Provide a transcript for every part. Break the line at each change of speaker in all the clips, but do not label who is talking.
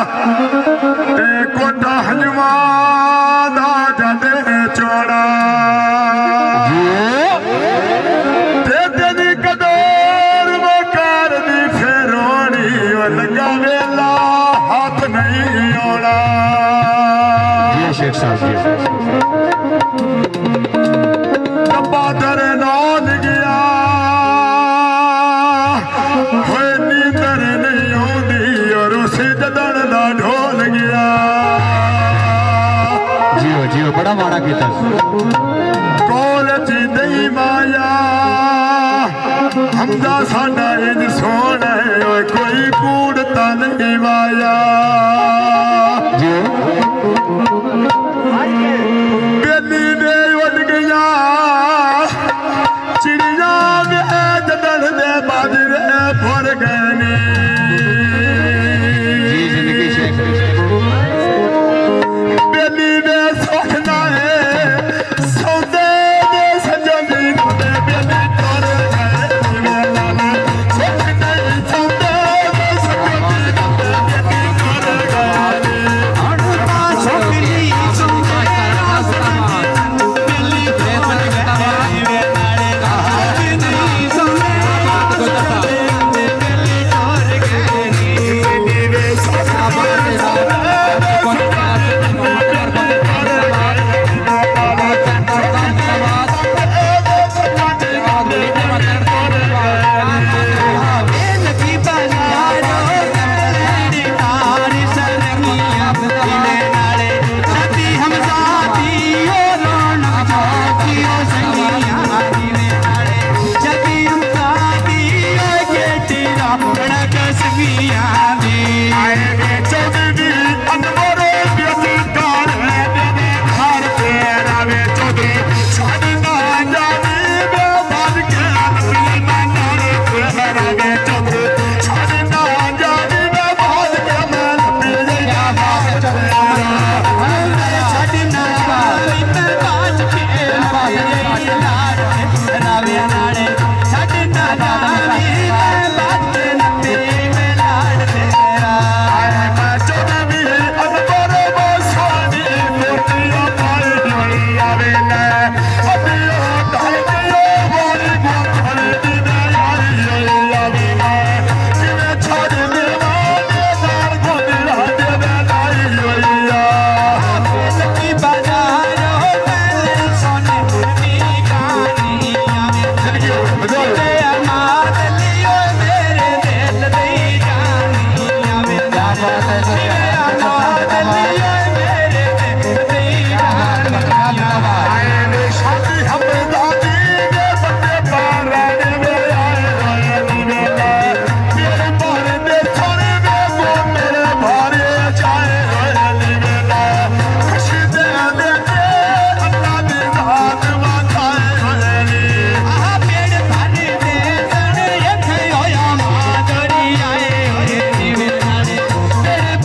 ते कोटा हजमा दा जदे चोड़ा ते तेरी कदर वकार दी फेरोनी लगा वेला हाथ नहीं ओड़ा
शेख साहब
बादर नाल गया होए नींदर नहीं आउंदी और उस जदड़ दा ढोल गया
जियो बड़ा माड़ा कीता
कोल च नहीं माया हमदा साडा इंज सोना है कोई कूड़ता नहीं माया बेली ने उड़ गया चिड़िया में जदड़ दे बाजरे फुर गए बेली ने सोचना है सौदे में सजनी दे बेली फुर गए सोचना है सौदे में सजनी दे बेली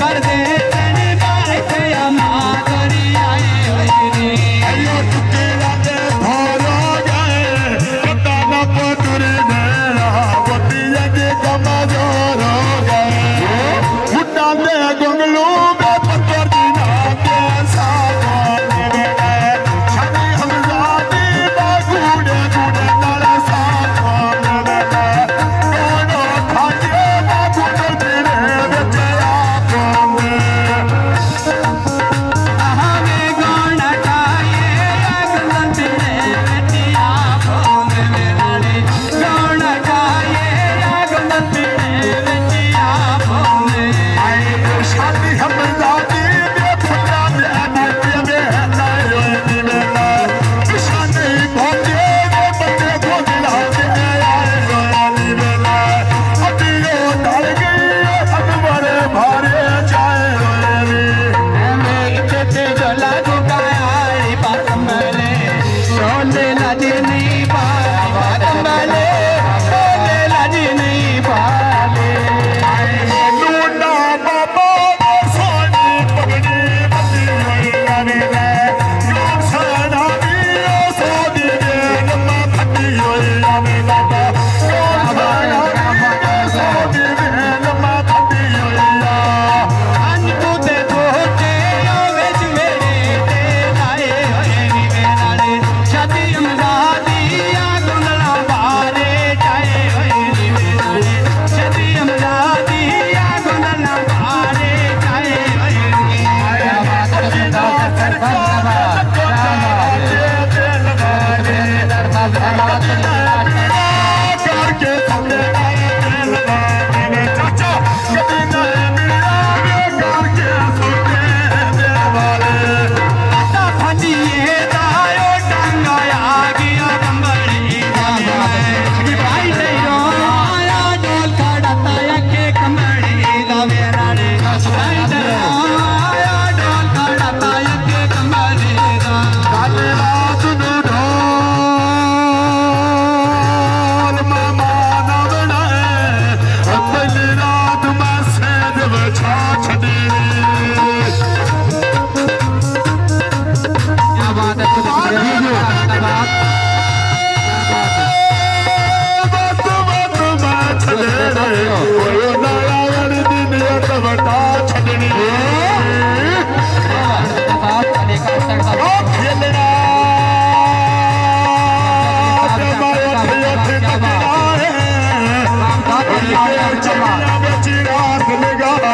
फुर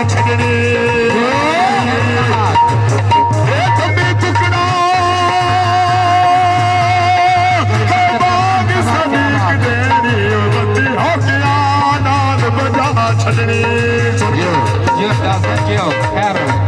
ਛੱਡਣੀ ਇਹ ਥੱਬੀ ਟੁਕੜਾ ਹੈ ਬਾਗ ਸਦੀਕ ਦੇਣੀ ਉਹ ਬੱਤੀ ਹੋ ਗਿਆ ਨਾਲ ਬਜਾ ਛੱਡਣੀ
Gio, Gio, Gio, Carol.